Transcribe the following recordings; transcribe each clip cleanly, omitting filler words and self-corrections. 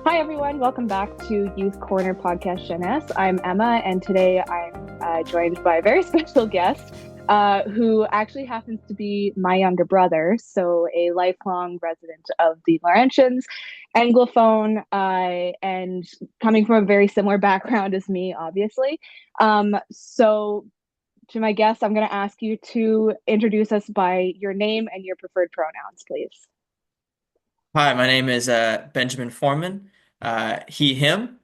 Hi, everyone. Welcome back to Youth Korner Podcast Jeunesse. I'm Emma, and today I'm joined by a very special guest who actually happens to be my younger brother, so a lifelong resident of the Laurentians, anglophone, and coming from a very similar background as me, obviously. So to my guest, I'm going to ask you to introduce us by your name and your preferred pronouns, please. Hi, my name is Benjamin Foreman. He, him.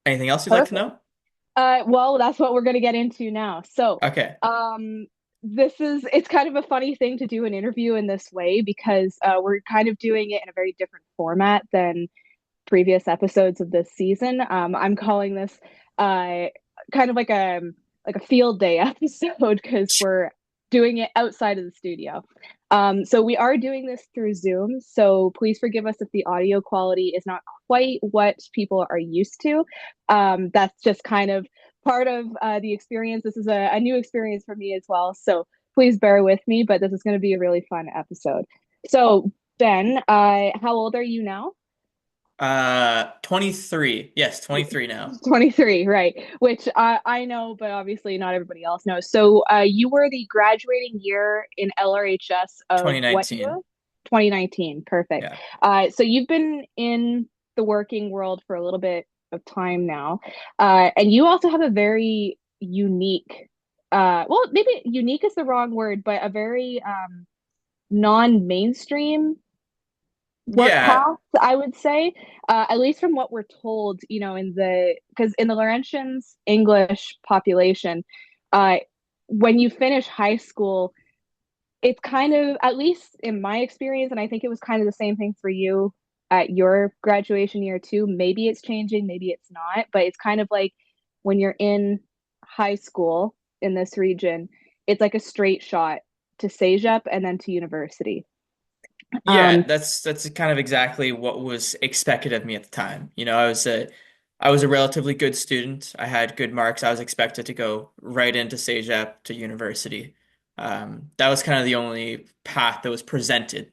Anything else you'd like to Perfect. know? Well, that's what we're going to get into now. So, Okay. um, it's kind of a funny thing to do an interview in this way because we're kind of doing it in a very different format than previous episodes of this season. I'm calling this uh, kind of like a field day episode because we're doing it outside of the studio. So we are doing this through Zoom. So please forgive us if the audio quality is not quite what people are used to. That's just kind of part of the experience. This is a new experience for me as well. So please bear with me, but this is going to be a really fun episode. So Ben, how old are you now? 23. Yes, 23 now. 23, right? Which I know, but obviously not everybody else knows. So you were the graduating year in LRHS of what year? 2019. 2019. Perfect. Yeah. So you've been in the working world for a little bit of time now, and you also have a very unique, well, maybe unique is the wrong word, but a very non-mainstream work Yeah. paths, I would say, at least from what we're told, because in the Laurentians English population, uh, when you finish high school, it's kind of, at least in my experience, and I think it was kind of the same thing for you at your graduation year too. Maybe it's changing, maybe it's not, but it's kind of like when you're in high school in this region, it's like a straight shot to CEGEP and then to university. Yeah, Um, that's kind of exactly what was expected of me at the time. I was a relatively good student. I had good marks. I was expected to go right into CEGEP to university. That was kind of the only path that was presented.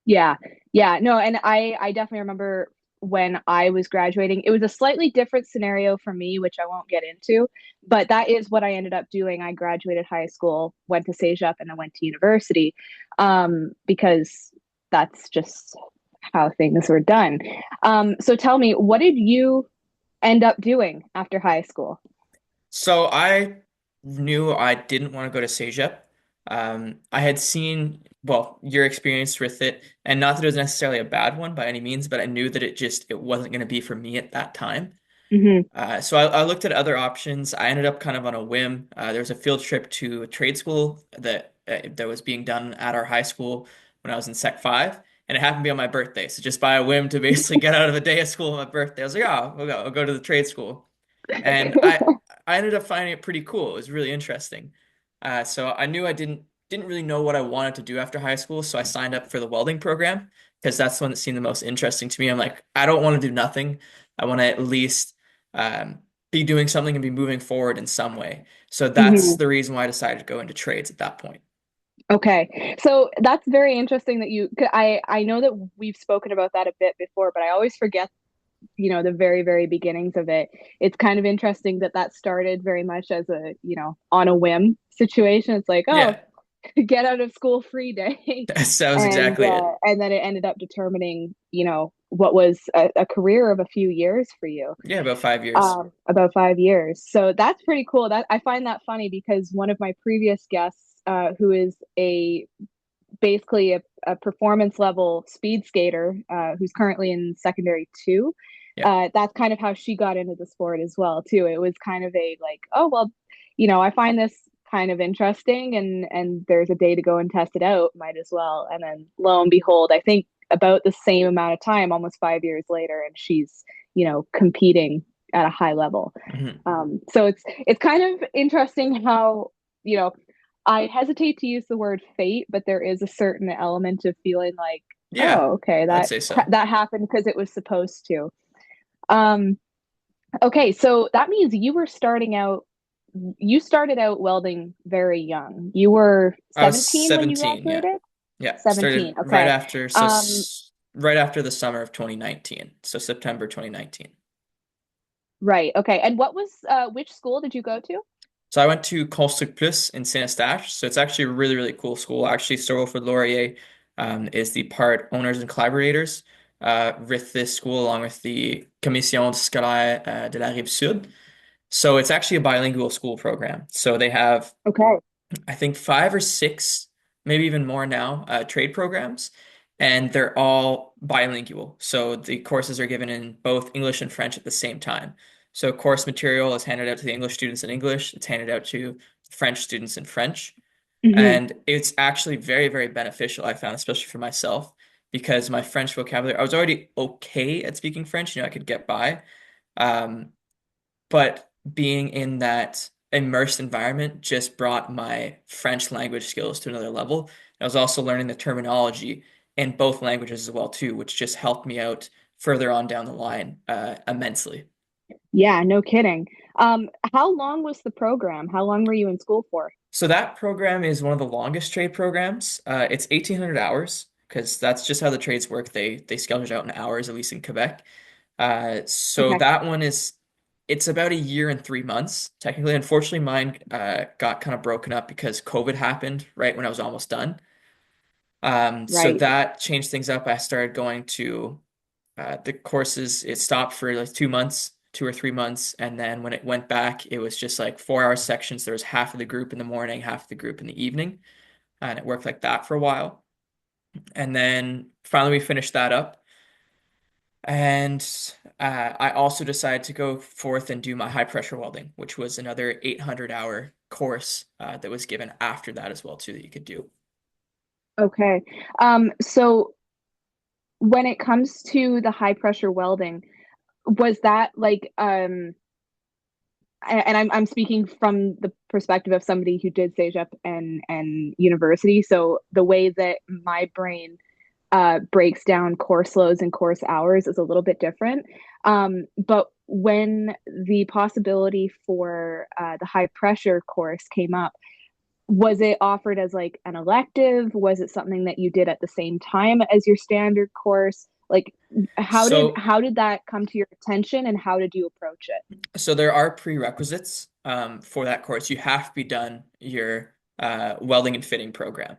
Yeah. Yeah. No, and I definitely remember when I was graduating, it was a slightly different scenario for me, which I won't get into, but that is what I ended up doing. I graduated high school, went to CEGEP, and then went to university, because that's just how things were done. So tell me, what did you end up doing after high school? So I knew I didn't want to go to CEGEP. I had seen, well, your experience with it, and not that it was necessarily a bad one by any means, but I knew that it wasn't going to be for me at that time. Hmm. So I looked at other options. I ended up kind of on a whim. There was a field trip to a trade school that was being done at our high school when I was in Sec 5, and it happened to be on my birthday. So just by a whim to basically get out of a day of school on my birthday, I was like, oh, I'll go to the trade school. And I ended up finding it pretty cool. It was really interesting. So I knew I didn't really know what I wanted to do after high school, so I signed up for the welding program because that's the one that seemed the most interesting to me. I'm like, I don't want to do nothing. I want to at least um, be doing something and be moving forward in some way. So that's the reason why I decided to go into trades at that point. Okay. So that's very interesting that 'cause I know that we've spoken about that a bit before, but I always forget, the very, very beginnings of it. It's kind of interesting that that started very much as a, on a whim situation. It's like, oh, Yeah, get out of school free day. that was exactly it. And then it ended up determining, what was a career of a few years for you, Yeah, about 5 years. about 5 years. So that's pretty cool. That I find that funny because one of my previous guests, who is a basically a performance level speed skater, who's currently in secondary two. Yeah. That's kind of how she got into the sport as well too. It was kind of a like, oh well, I find this kind of interesting, and there's a day to go and test it out, might as well. And then lo and behold, I think about the same amount of time, almost 5 years later, and she's competing at a high level. Mhm. So it's kind of interesting how you know I hesitate to use the word fate, but there is a certain element of feeling like, Yeah, oh, okay, I'd say so. that happened because it was supposed to. Um, okay, so that means you started out welding very young. You were I was 17 when you 17, yeah. graduated? Yeah, started 17. right Okay. after, Um, right after the summer of 2019. So September 2019. right. Okay. And what was which school did you go to? So I went to Construct Plus in Saint-Eustache. So it's actually a really, really cool school. Actually, Sir Wilfrid Laurier is the part owners and collaborators with this school, along with the Commission scolaire de la Rive-Sud. So it's actually a bilingual school program. So they have, Okay. I think, five or six, maybe even more now, trade programs, and they're all bilingual. So the courses are given in both English and French at the same time. So course material is handed out to the English students in English, it's handed out to French students in French. Hmm. And it's actually very, very beneficial, I found, especially for myself, because my French vocabulary, I was already okay at speaking French, I could get by. Um, but being in that immersed environment just brought my French language skills to another level. I was also learning the terminology in both languages as well too, which just helped me out further on down the line immensely. Yeah, no kidding. How long was the program? How long were you in school for? So that program is one of the longest trade programs. It's 1,800 hours because that's just how the trades work. They schedule it out in hours, at least in Quebec. So Okay. that one is it's about a year and 3 months technically. Unfortunately, mine got kind of broken up because COVID happened right when I was almost done. So Right. that changed things up. I started going to the courses. It stopped for like 2 months, 2 or 3 months, and then when it went back, it was just like 4 hour sections. There was half of the group in the morning, half of the group in the evening, and it worked like that for a while. And then finally, we finished that up. And I also decided to go forth and do my high pressure welding, which was another 800-hour course that was given after that as well too that you could do. Okay. So when it comes to the high pressure welding, was that like and I'm speaking from the perspective of somebody who did CEGEP and university. So the way that my brain breaks down course loads and course hours is a little bit different. But when the possibility for the high pressure course came up, was it offered as like an elective? Was it something that you did at the same time as your standard course? Like So, how did that come to your attention and how did you approach it? so there are prerequisites for that course. You have to be done your welding and fitting program.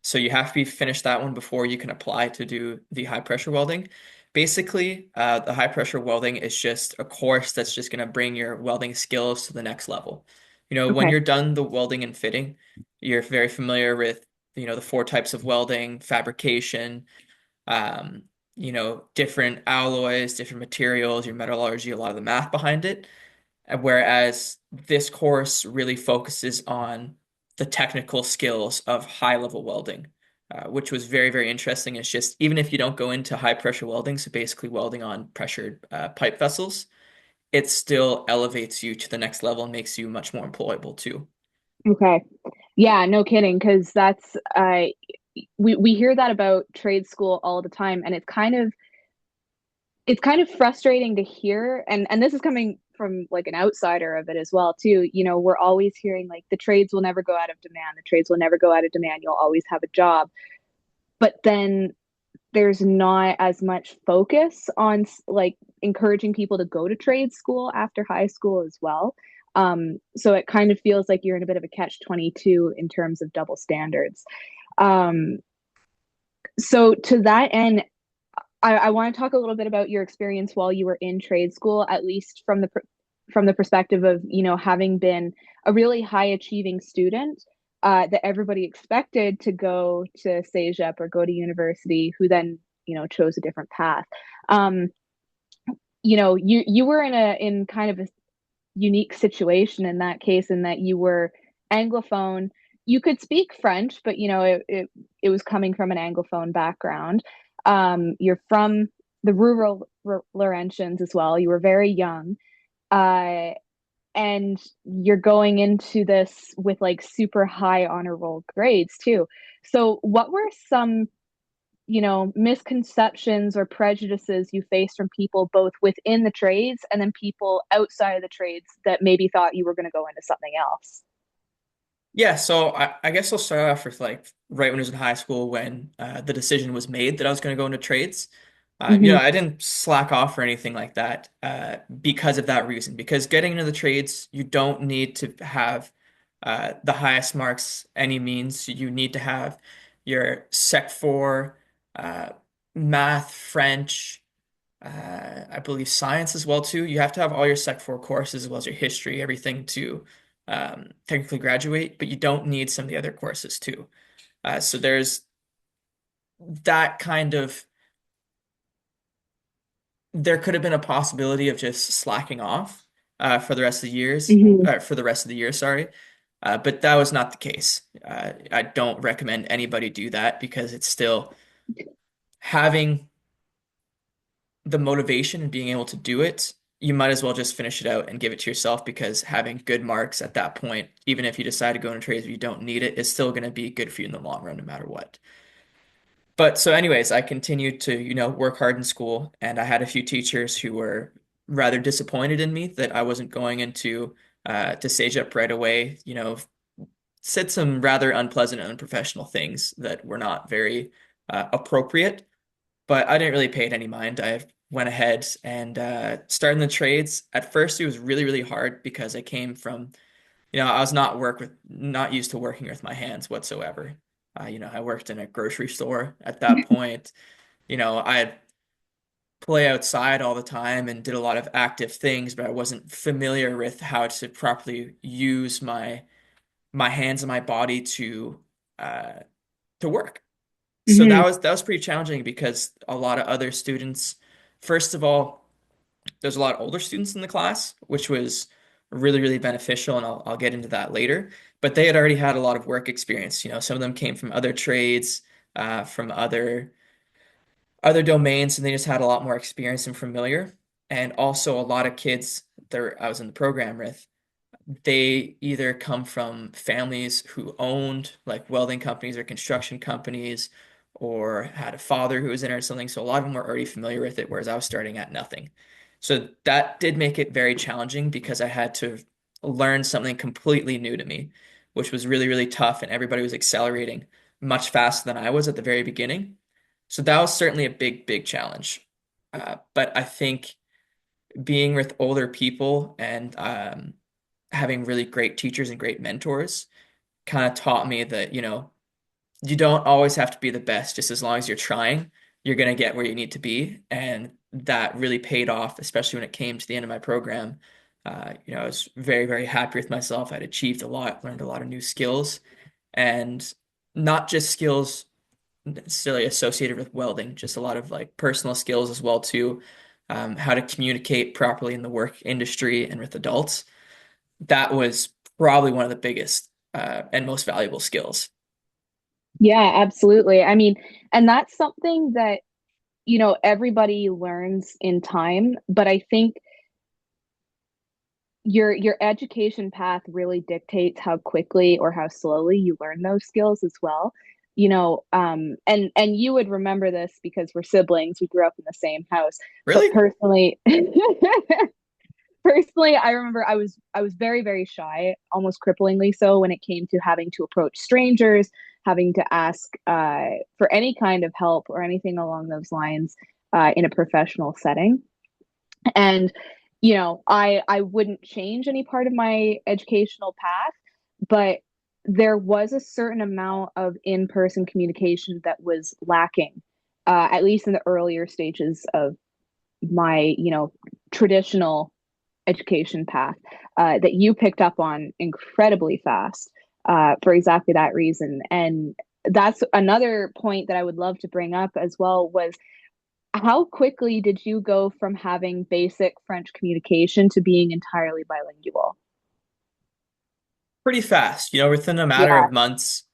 So you have to be finished that one before you can apply to do the high pressure welding. Basically, the high pressure welding is just a course that's just going to bring your welding skills to the next level. When Okay. you're done the welding and fitting, you're very familiar with, the four types of welding, fabrication, um, different alloys, different materials, your metallurgy, a lot of the math behind it. Whereas this course really focuses on the technical skills of high level welding, which was very, very interesting. It's just even if you don't go into high pressure welding, so basically welding on pressured pipe vessels, it still elevates you to the next level and makes you much more employable too. Okay. Yeah, no kidding, because that's we hear that about trade school all the time, and it's kind of frustrating to hear, and this is coming from like an outsider of it as well too. We're always hearing like the trades will never go out of demand, the trades will never go out of demand, you'll always have a job. But then there's not as much focus on like encouraging people to go to trade school after high school as well. So it kind of feels like you're in a bit of a catch 22 in terms of double standards. Um, so to that end, I want to talk a little bit about your experience while you were in trade school, at least from the perspective of having been a really high achieving student that everybody expected to go to CEGEP or go to university, who then chose a different path. Um, you were in kind of a unique situation in that case, in that you were anglophone. You could speak French, but it was coming from an anglophone background. You're from the rural Laurentians as well. You were very young, uh, and you're going into this with like super high honor roll grades too. So, what were some misconceptions or prejudices you faced from people both within the trades and then people outside of the trades that maybe thought you were going to go into something else? Yeah, so I guess I'll start off with like right when I was in high school when the decision was made that I was going to go into trades. Hmm. I didn't slack off or anything like that because of that reason. Because getting into the trades, you don't need to have the highest marks any means. You need to have your Sec 4, uh, math, French, I believe science as well too. You have to have all your Sec 4 courses as well as your history, everything to technically graduate, but you don't need some of the other courses too. So there's that kind of there could have been a possibility of just slacking off for the rest of the years, Hmm. for the rest of the year, sorry. But that was not the case. I don't recommend anybody do that because it's still having the motivation and being able to do it, you might as well just finish it out and give it to yourself because having good marks at that point, even if you decide to go into trades where you don't need it, is still going to be good for you in the long run, no matter what. But so, anyways, I continued to, work hard in school, and I had a few teachers who were rather disappointed in me that I wasn't going into to CEGEP right away. Said some rather unpleasant and unprofessional things that were not very appropriate, but I didn't really pay it any mind. I went ahead and started in the trades. At first, it was really, really hard because I came from, I was not used to working with my hands whatsoever. I worked in a grocery store at that point. I'd play outside all the time and did a lot of active things, but I wasn't familiar with how to properly use my hands and my body uh, to work. So Hmm. that was pretty challenging because a lot of other students, first of all, there's a lot of older students in the class, which was really, really beneficial, and I'll get into that later. But they had already had a lot of work experience. Some of them came from other trades, from other domains, and they just had a lot more experience and familiar. And also a lot of kids that I was in the program with, they either come from families who owned like welding companies or construction companies or had a father who was in it or something. So a lot of them were already familiar with it, whereas I was starting at nothing. So that did make it very challenging because I had to learn something completely new to me, which was really, really tough. And everybody was accelerating much faster than I was at the very beginning. So that was certainly a big, big challenge. But I think being with older people and having really great teachers and great mentors kind of taught me that, you don't always have to be the best, just as long as you're trying, you're going to get where you need to be. And that really paid off, especially when it came to the end of my program. I was very, very happy with myself. I'd achieved a lot, learned a lot of new skills, and not just skills necessarily associated with welding, just a lot of like personal skills as well too. How to communicate properly in the work industry and with adults. That was probably one of the biggest and most valuable skills. Yeah, absolutely. I mean, and that's something that, everybody learns in time, but I think your education path really dictates how quickly or how slowly you learn those skills as well. And you would remember this because we're siblings, we grew up in the same house. But Really? personally, personally, I remember I was very, very shy, almost cripplingly so, when it came to having to approach strangers, having to ask for any kind of help or anything along those lines in a professional setting. And I wouldn't change any part of my educational path, but there was a certain amount of in-person communication that was lacking, at least in the earlier stages of my traditional education path, that you picked up on incredibly fast, for exactly that reason. And that's another point that I would love to bring up as well, was how quickly did you go from having basic French communication to being entirely bilingual? Pretty fast, within a matter Yeah. of months,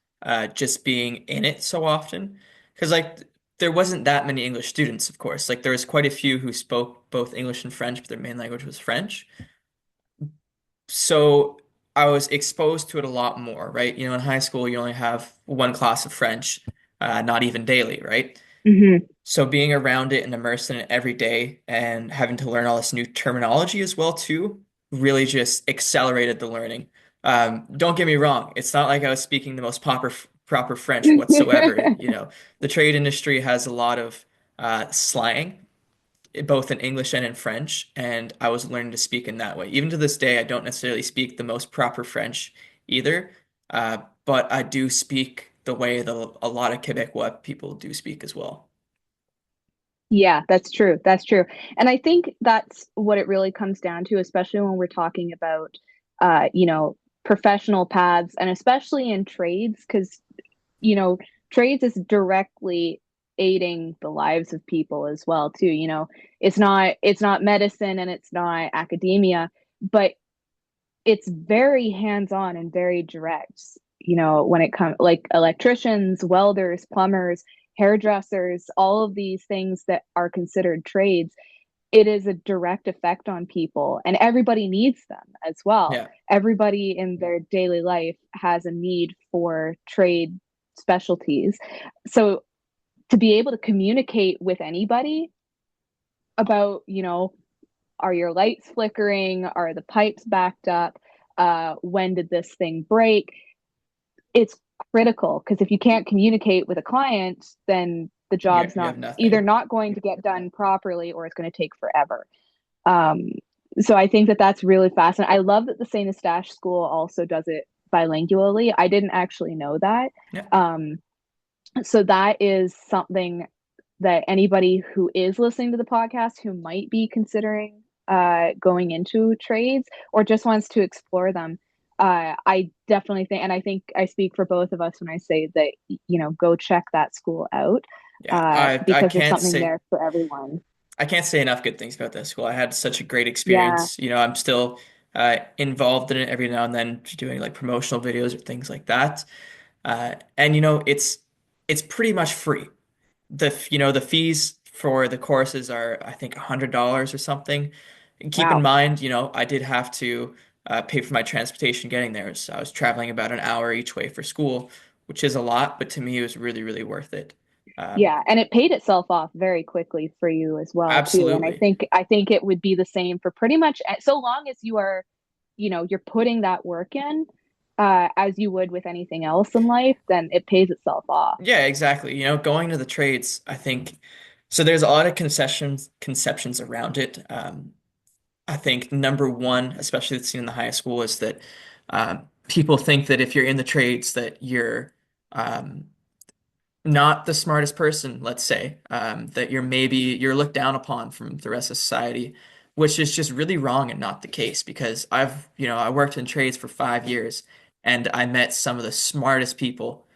just being in it so often. Because, like, there wasn't that many English students, of course. Like, there was quite a few who spoke both English and French, but their main language was French. So I was exposed to it a lot more, right? In high school, you only have one class of French, not even daily, right? Hmm. So being around it and immersed in it every day and having to learn all this new terminology as well too really just accelerated the learning. Don't get me wrong. It's not like I was speaking the most proper French whatsoever. You know, the trade industry has a lot of slang, both in English and in French, and I was learning to speak in that way. Even to this day, I don't necessarily speak the most proper French either, but I do speak the way that a lot of Quebecois people do speak as well. Yeah, that's true. That's true. And I think that's what it really comes down to, especially when we're talking about, you know, professional paths and especially in trades, because, you know, trades is directly aiding the lives of people as well, too. You know, it's not medicine and it's not academia, but it's very hands-on and very direct, you know, when it comes like electricians, welders, plumbers, hairdressers, all of these things that are considered trades, it is a direct effect on people and everybody needs them as well. Yeah. Everybody in their daily life has a need for trade specialties. So to be able to communicate with anybody about, you know, are your lights flickering? Are the pipes backed up? When did this thing break? It's critical because if you can't communicate with a client, then the job's You not have either nothing. not going to get done properly or it's going to take forever. Um, so I think that that's really fascinating. I love that the Saint Eustache School also does it bilingually. I didn't actually know that. Yeah. Um, so that is something that anybody who is listening to the podcast who might be considering going into trades or just wants to explore them, I definitely think, and I think I speak for both of us when I say that, you know, go check that school out Yeah. because there's something there for everyone. I can't say enough good things about that school. I had such a great Yeah. experience. You know, I'm still involved in it every now and then, doing like promotional videos or things like that. And you know, it's pretty much free. The fees for the courses are, I think, $100 or something. And keep in Wow. mind, you know, I did have to pay for my transportation getting there. So I was traveling about an hour each way for school, which is a lot, but to me, it was really, really worth it. Um, Yeah, and it paid itself off very quickly for you as well too. And Absolutely. I think it would be the same for pretty much so long as you are, you know, you're putting that work in as you would with anything else in life, then it pays itself off. Yeah, exactly. You know, going to the trades, I think, so there's a lot of conceptions around it. I think number one, especially that's seen in the high school, is that people think that if you're in the trades that you're um, not the smartest person, let's say, that you're looked down upon from the rest of society, which is just really wrong and not the case because I worked in trades for 5 years and I met some of the smartest people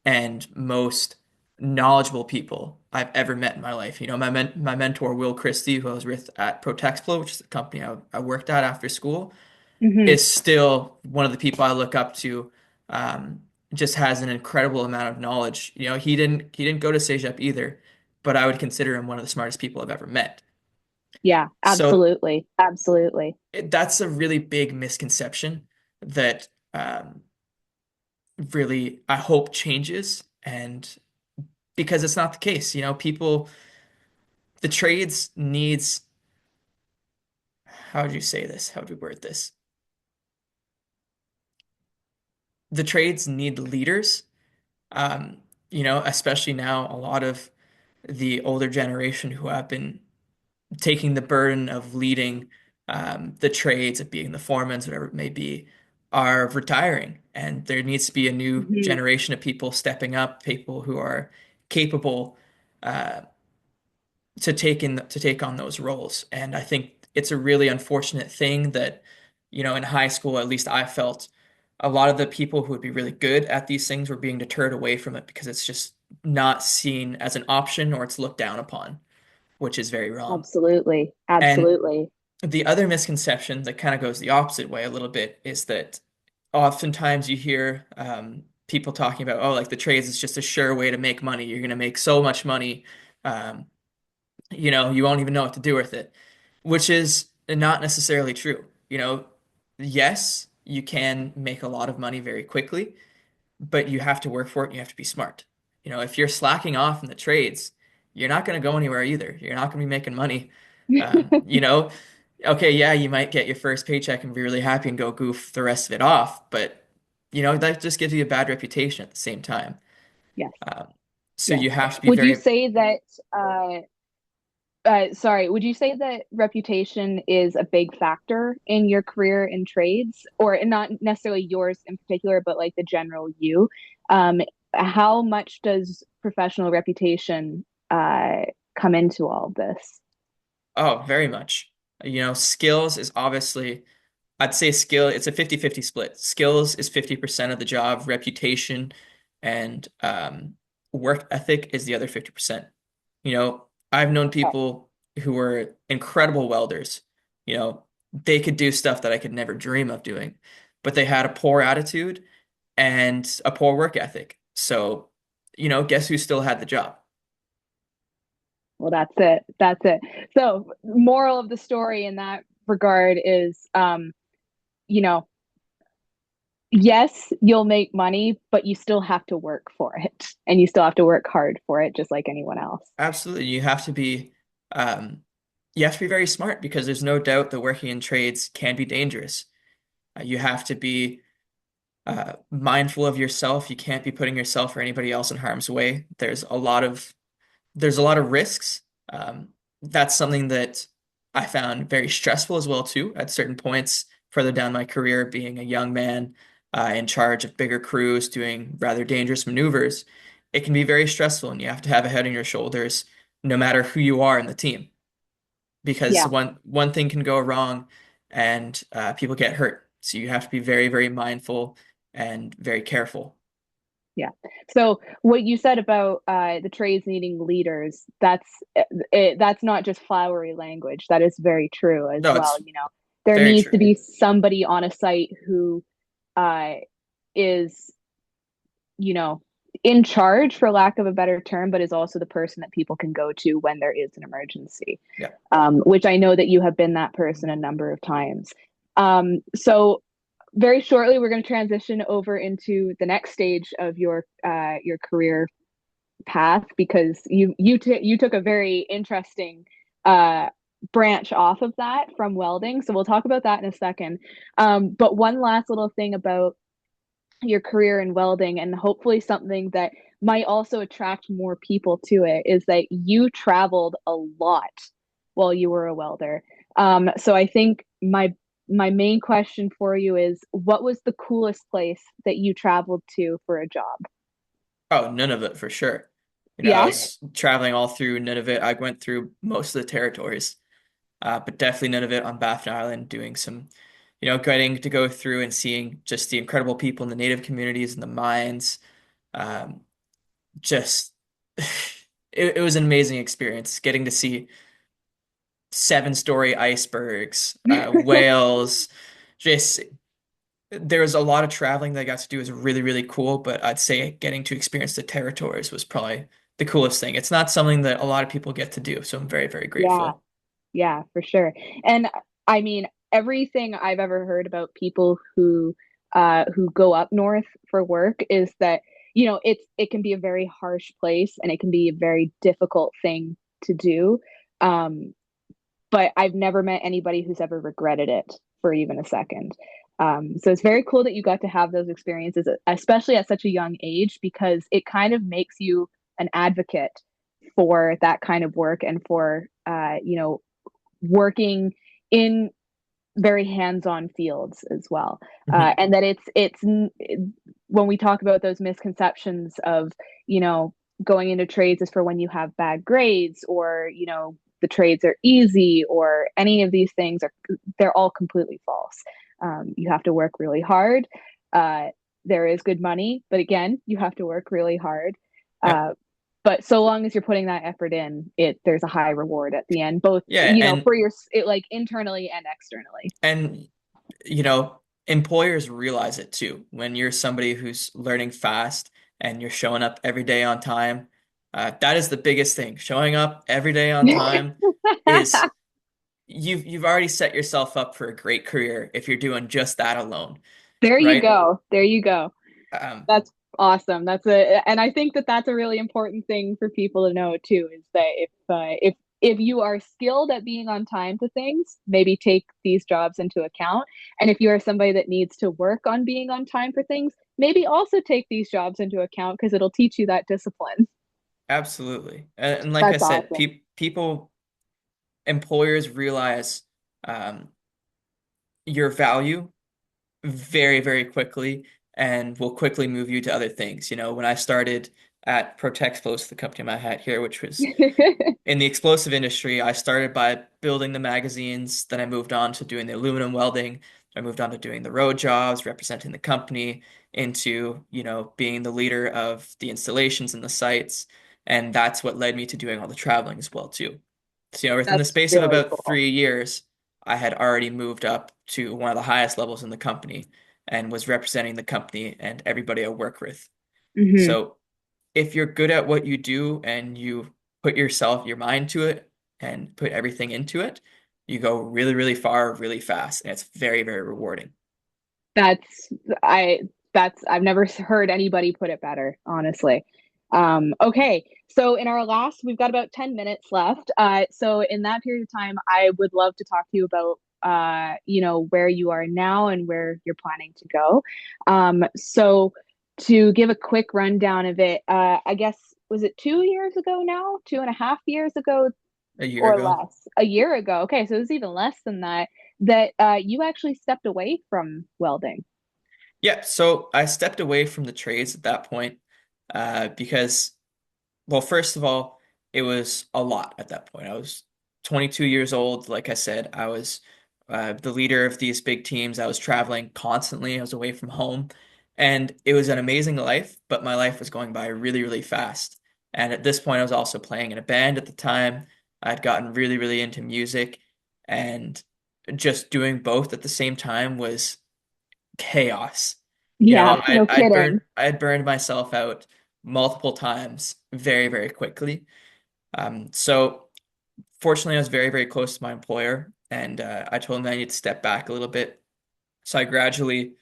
and most knowledgeable people I've ever met in my life. You know, my mentor, Will Christie, who I was with at Protexplo, which is the company I worked at after school, Hmm. is still one of the people I look up to. Um, just has an incredible amount of knowledge. You know, he didn't go to CEGEP either, but I would consider him one of the smartest people I've ever met. Yeah, So absolutely. Absolutely. that's a really big misconception that really I hope changes, and because it's not the case. You know, the trades needs, how would you say this? How would you word this? The trades need leaders. Um, you know, especially now, a lot of the older generation who have been taking the burden of leading the trades, of being the foremen, whatever it may be, are retiring. And there needs to be a new Hmm. generation of people stepping up, people who are capable uh, to take on those roles. And I think it's a really unfortunate thing that, you know, in high school, at least I felt a lot of the people who would be really good at these things were being deterred away from it because it's just not seen as an option or it's looked down upon, which is very wrong. Absolutely. And Absolutely. the other misconception that kind of goes the opposite way a little bit is that oftentimes you hear people talking about, oh, like the trades is just a sure way to make money. You're going to make so much money. Um, you know, you won't even know what to do with it, which is not necessarily true. You know, yes, you can make a lot of money very quickly, but you have to work for it and you have to be smart. You know, if you're slacking off in the trades, you're not going to go anywhere either. You're not going to be making money. You know, Okay, yeah, you might get your first paycheck and be really happy and go goof the rest of it off, but that just gives you a bad reputation at the same time. Yes, Um, so yes. you have to be Would you very, say that sorry, would you say that reputation is a big factor in your career in trades, or not necessarily yours in particular, but like the general you? Um, how much does professional reputation come into all of this? oh, very much. Skills is obviously, I'd say skill, it's a 50-50 split. Skills is 50% of the job, reputation and work ethic is the other 50%. I've known people who were incredible welders. They could do stuff that I could never dream of doing, but they had a poor attitude and a poor work ethic. So, guess who still had the job? Well, that's it. That's it. So, moral of the story in that regard is, you know, yes, you'll make money, but you still have to work for it, and you still have to work hard for it, just like anyone else. Absolutely. Um, you have to be very smart because there's no doubt that working in trades can be dangerous. You have to be mindful of yourself. You can't be putting yourself or anybody else in harm's way. There's a lot of risks. That's something that I found very stressful as well too. At certain points further down my career, being a young man in charge of bigger crews, doing rather dangerous maneuvers, it can be very stressful, and you have to have a head on your shoulders, no matter who you are in the team, because Yeah. one thing can go wrong, and people get hurt. So you have to be very, very mindful and very careful. Yeah. So what you said about the trades needing leaders, that's not just flowery language. That is very true as No, well. it's There very needs to true. be somebody on a site who uh, is, you know, in charge, for lack of a better term, but is also the person that people can go to when there is an emergency. Yeah. Which I know that you have been that person a number of times. So very shortly, we're going to transition over into the next stage of your career path, because you took a very interesting uh, branch off of that from welding. So we'll talk about that in a second. But one last little thing about your career in welding, and hopefully something that might also attract more people to it, is that you traveled a lot while you were a welder. So I think my main question for you is, what was the coolest place that you traveled to for a job? Oh, none of it for sure. I Yeah. was traveling all through none of it. I went through most of the territories, but definitely none of it on Baffin Island, doing some, getting to go through and seeing just the incredible people in the native communities and the mines. Um, just, it was an amazing experience getting to see seven-story icebergs, whales, just there was a lot of traveling that I got to do. It was really, really cool, but I'd say getting to experience the territories was probably the coolest thing. It's not something that a lot of people get to do, so I'm very, very Yeah. grateful. Yeah, for sure. And I mean, everything I've ever heard about people who go up north for work is that, it can be a very harsh place, and it can be a very difficult thing to do. Um, but I've never met anybody who's ever regretted it for even a second. So it's very cool that you got to have those experiences, especially at such a young age, because it kind of makes you an advocate for that kind of work, and for working in very hands-on fields as well. Mhm. And that when we talk about those misconceptions of, you know going into trades is for when you have bad grades, or the trades are easy, or any of these things, they're all completely false. You have to work really hard. uh, there is good money, but again, you have to work really hard. Yeah. uh, but so long as you're putting that effort in, there's a high reward at the end, both Yeah, for like internally and externally. and you know, employers realize it too. When you're somebody who's learning fast and you're showing up every day on time, that is the biggest thing. Showing up every day on time is you've already set yourself up for a great career if you're doing just that alone, There you right? go. There you go. Um, That's awesome. And I think that that's a really important thing for people to know too, is that if if you are skilled at being on time to things, maybe take these jobs into account. And if you are somebody that needs to work on being on time for things, maybe also take these jobs into account because it'll teach you that discipline. Absolutely. And like I That's said, awesome. people, employers realize your value very, very quickly and will quickly move you to other things. When I started at Protexplos, the company I had here, which was in the explosive industry, I started by building the magazines, then I moved on to doing the aluminum welding, I moved on to doing the road jobs, representing the company, into, being the leader of the installations and the sites. And that's what led me to doing all the traveling as well, too. So, within the That's space of really about cool. 3 years, I had already moved up to one of the highest levels in the company and was representing the company and everybody I work with. Hmm. So if you're good at what you do and you put your mind to it and put everything into it, you go really, really far, really fast, and it's very, very rewarding. That's I that's I've never heard anybody put it better, honestly. Okay, so in our last, we've got about 10 minutes left. So in that period of time, I would love to talk to you about where you are now and where you're planning to go. So to give a quick rundown of it, I guess was it 2 years ago now? 2.5 years ago A year or ago. less? A year ago. Okay, so it was even less than that, that you actually stepped away from welding. Yeah, so I stepped away from the trades at that point because, well, first of all, it was a lot at that point. I was 22 years old. Like I said, I was the leader of these big teams. I was traveling constantly. I was away from home. And it was an amazing life, but my life was going by really, really fast. And at this point, I was also playing in a band at the time. I'd gotten really, really into music, and just doing both at the same time was chaos. Yeah, I no I'd burned kidding. I'd burned myself out multiple times very, very quickly. So fortunately, I was very, very close to my employer, and I told him that I need to step back a little bit. So I gradually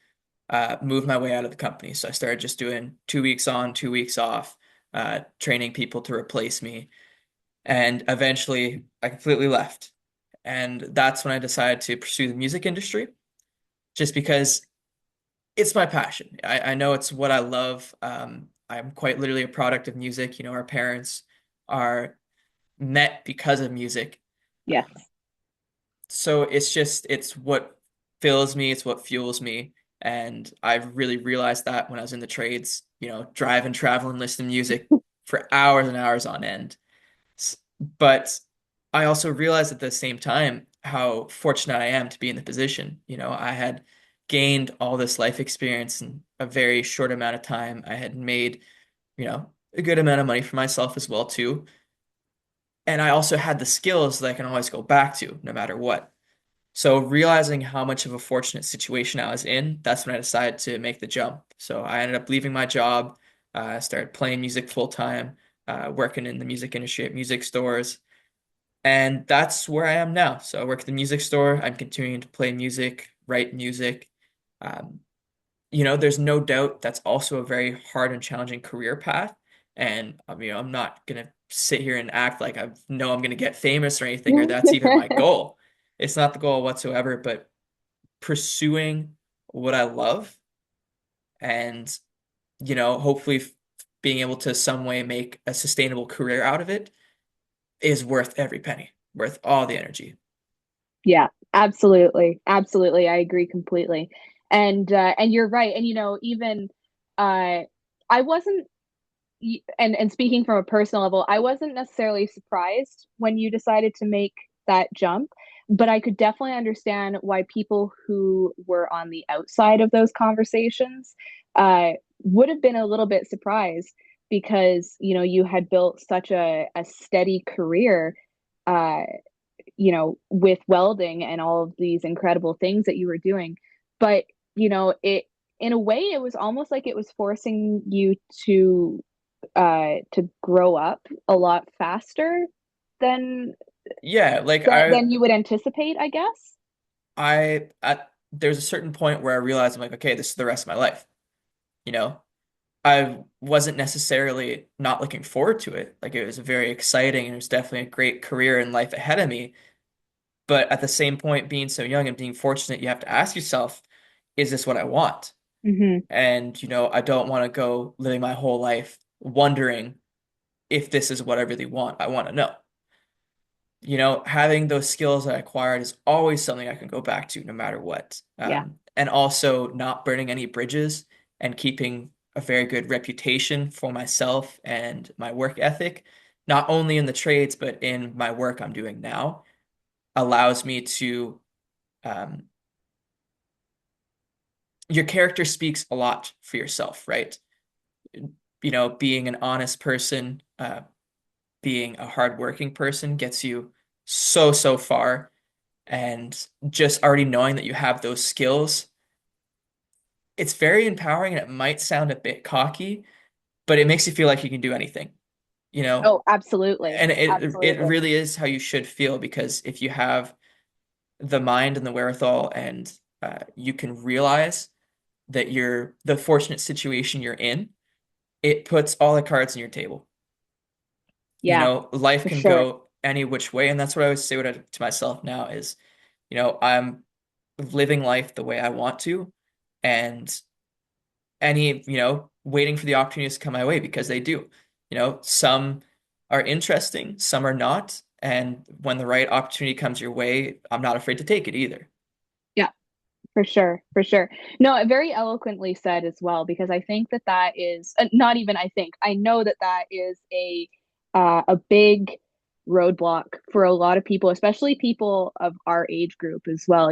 moved my way out of the company. So I started just doing 2 weeks on, 2 weeks off, training people to replace me, and eventually I completely left. And that's when I decided to pursue the music industry, just because it's my passion. I know it's what I love. I'm quite literally a product of music. Our parents are met because of music. Um, Yes. so it's what fills me, it's what fuels me. And I've really realized that when I was in the trades, drive and travel and listen to music for hours and hours on end. But I also realized at the same time how fortunate I am to be in the position. I had gained all this life experience in a very short amount of time. I had made, a good amount of money for myself as well too. And I also had the skills that I can always go back to no matter what. So realizing how much of a fortunate situation I was in, that's when I decided to make the jump. So I ended up leaving my job, started playing music full time, working in the music industry at music stores. And that's where I am now. So I work at the music store. I'm continuing to play music, write music. Um, there's no doubt that's also a very hard and challenging career path. And I'm not gonna sit here and act like I know I'm gonna get famous or anything, or that's even my goal. It's not the goal whatsoever, but pursuing what I love and, hopefully being able to some way make a sustainable career out of it is worth every penny, worth all the energy. Yeah, absolutely. Absolutely. I agree completely. And you're right. And even uh I wasn't and speaking from a personal level, I wasn't necessarily surprised when you decided to make that jump, but I could definitely understand why people who were on the outside of those conversations would have been a little bit surprised because, you had built such a steady career uh, with welding and all of these incredible things that you were doing. But, it in a way it was almost like it was forcing you to grow up a lot faster than Yeah, like than you would anticipate, I guess. there's a certain point where I realize I'm like, okay, this is the rest of my life, you know? I wasn't necessarily not looking forward to it. Like it was very exciting and it was definitely a great career and life ahead of me. But at the same point, being so young and being fortunate, you have to ask yourself, is this what I want? Hmm. And, I don't want to go living my whole life wondering if this is what I really want. I want to know. Having those skills that I acquired is always something I can go back to no matter what. Yeah. And also not burning any bridges and keeping a very good reputation for myself and my work ethic, not only in the trades, but in my work I'm doing now, allows me to, um, your character speaks a lot for yourself, right? Being an honest person, being a hardworking person gets you so, so far. And just already knowing that you have those skills, it's very empowering and it might sound a bit cocky, but it makes you feel like you can do anything, you know? Oh, absolutely. And it Absolutely. really is how you should feel because if you have the mind and the wherewithal and you can realize that you're the fortunate situation you're in, it puts all the cards on your table. Yeah, Life for can sure. go any which way, and that's what I would say to myself now is, I'm living life the way I want to, and waiting for the opportunities to come my way because they do. Some are interesting, some are not, and when the right opportunity comes your way, I'm not afraid to take it either. Yeah, for sure. For sure. No, very eloquently said as well, because I think that that is not even, I think, I know that that is a big roadblock for a lot of people, especially people of our age group as well,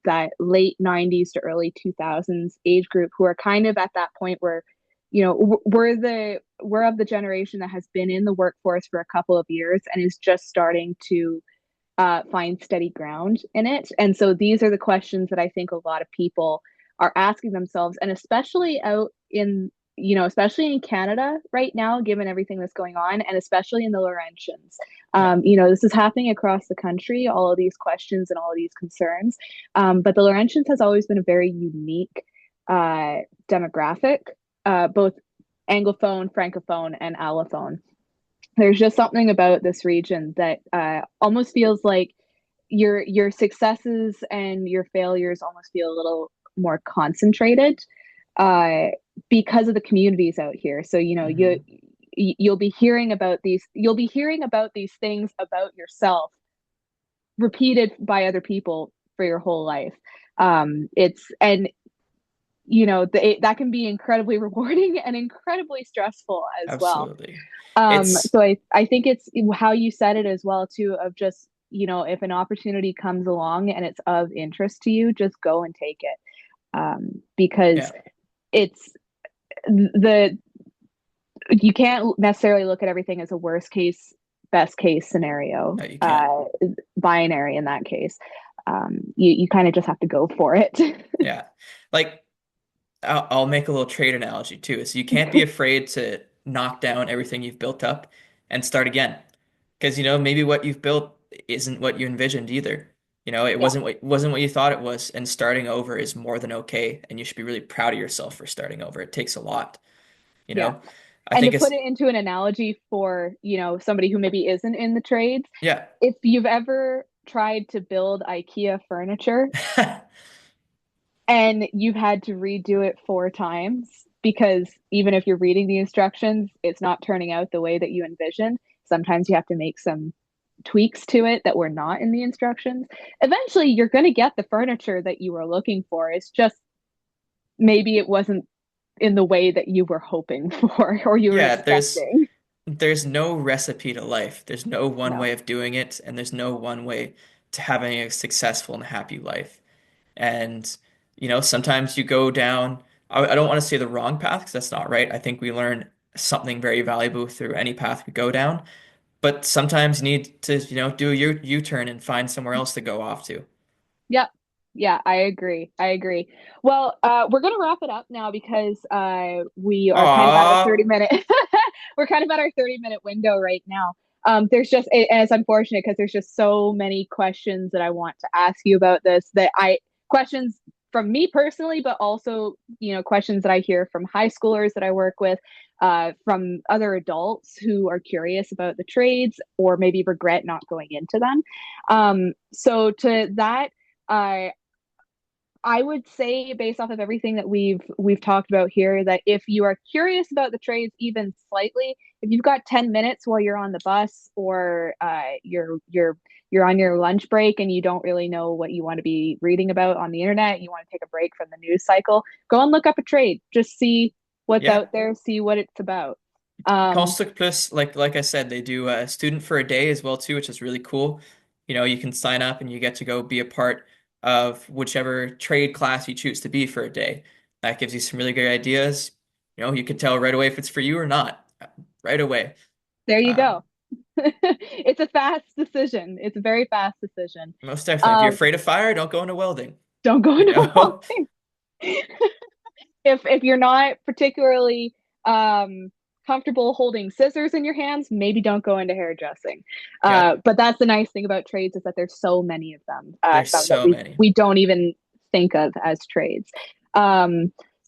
that late 90s to early 2000s age group who are kind of at that point where, we're of the generation that has been in the workforce for a couple of years and is just starting to find steady ground in it. And so these are the questions that I think a lot of people are asking themselves, and especially out in, especially in Canada right now, given everything that's going on, and especially in the Laurentians. Yeah, This is happening across the country, all of these questions and all of these concerns. But the Laurentians has always been a very unique demographic, both anglophone, francophone, and allophone. There's just something about this region that almost feels like your successes and your failures almost feel a little more concentrated uh, because of the communities out here. So hmm, you'll be hearing about these things about yourself repeated by other people for your whole life. It's and that can be incredibly rewarding and incredibly stressful as well. absolutely. It's So I think it's how you said it as well too, of just, if an opportunity comes along and it's of interest to you, just go and take it. Because yeah, it's the you can't necessarily look at everything as a worst case, best case scenario, no, you can't. binary in that case. You kind of just have to go for it. Yeah, like I'll make a little trade analogy too. So you can't be afraid to knock down everything you've built up and start again. Because maybe what you've built isn't what you envisioned either. It Yeah, wasn't what you thought it was, and starting over is more than okay, and you should be really proud of yourself for starting over. It takes a lot, you yeah. know. I And to think put it's it into an analogy for, somebody who maybe isn't in the trades, yeah. if you've ever tried to build IKEA furniture and you've had to redo it 4 times because even if you're reading the instructions, it's not turning out the way that you envisioned. Sometimes you have to make some tweaks to it that were not in the instructions. Eventually, you're going to get the furniture that you were looking for. It's just maybe it wasn't in the way that you were hoping for or you were Yeah, expecting. there's no recipe to life. There's no one No. way of doing it, and there's no one way to having a successful and happy life. And, sometimes you go down, I don't want to say the wrong path because that's not right. I think we learn something very valuable through any path we go down. But sometimes you need to, do your U-turn and find somewhere else to go off to. Yep. Yeah, I agree. I agree. Well, we're gonna wrap it up now because we are kind of at our Aw, 30-minute we're kind of at our 30-minute window right now. And it's unfortunate because there's just so many questions that I want to ask you about this, questions from me personally, but also, questions that I hear from high schoolers that I work with, from other adults who are curious about the trades or maybe regret not going into them. So to that, I would say, based off of everything that we've talked about here, that if you are curious about the trades even slightly, if you've got 10 minutes while you're on the bus, or you're on your lunch break and you don't really know what you want to be reading about on the internet, you want to take a break from the news cycle, go and look up a trade. Just see what's Yeah. out there, see what it's about. Construct Plus, like I said, they do a student for a day as well too, which is really cool. You can sign up and you get to go be a part of whichever trade class you choose to be for a day. That gives you some really great ideas. You can tell right away if it's for you or not, right away. There you Um, go. It's a fast decision. It's a very fast decision. Most definitely. If you're Um, afraid of fire, don't go into welding. don't go You into know? welding. If you're not particularly comfortable holding scissors in your hands, maybe don't go into hairdressing. Yeah, But that's the nice thing about trades, is that there's so many of them, there's some that so we many. we don't even think of as trades.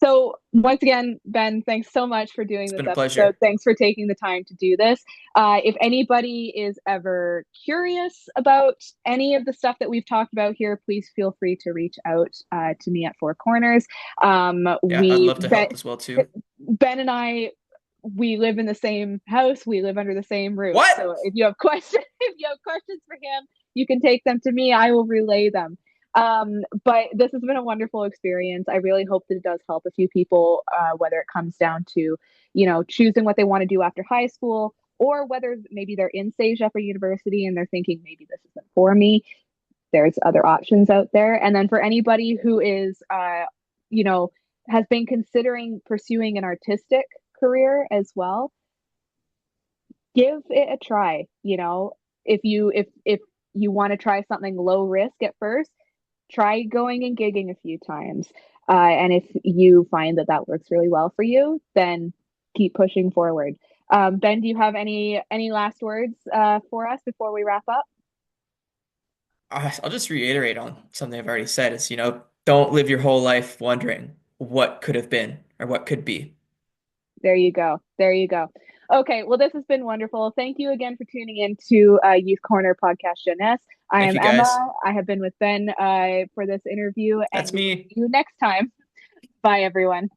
So once again, Ben, thanks so much for doing It's this been a episode. pleasure. Thanks for taking the time to do this. If anybody is ever curious about any of the stuff that we've talked about here, please feel free to reach out to me at Four Corners. Yeah, I'd We love to help as well too. Ben and I, we live in the same house. We live under the same roof. What? So if you have questions, for him, you can take them to me. I will relay them. But this has been a wonderful experience. I really hope that it does help a few people, whether it comes down to, choosing what they want to do after high school, or whether maybe they're in CEGEP or university and they're thinking maybe this isn't for me. There's other options out there. And then for anybody who is, you know, has been considering pursuing an artistic career as well, give it a try. If you want to try something low risk at first, try going and gigging a few times. And if you find that that works really well for you, then keep pushing forward. Ben, do you have any last words for us before we wrap up? I'll just reiterate on something I've already said is, don't live your whole life wondering what could have been or what could be. There you go. There you go. Okay, well, this has been wonderful. Thank you again for tuning in to Youth Korner Podcast Jeunesse. I Thank am you guys. Emma. I have been with Ben for this interview, and That's we will me. see you next time. Bye, everyone.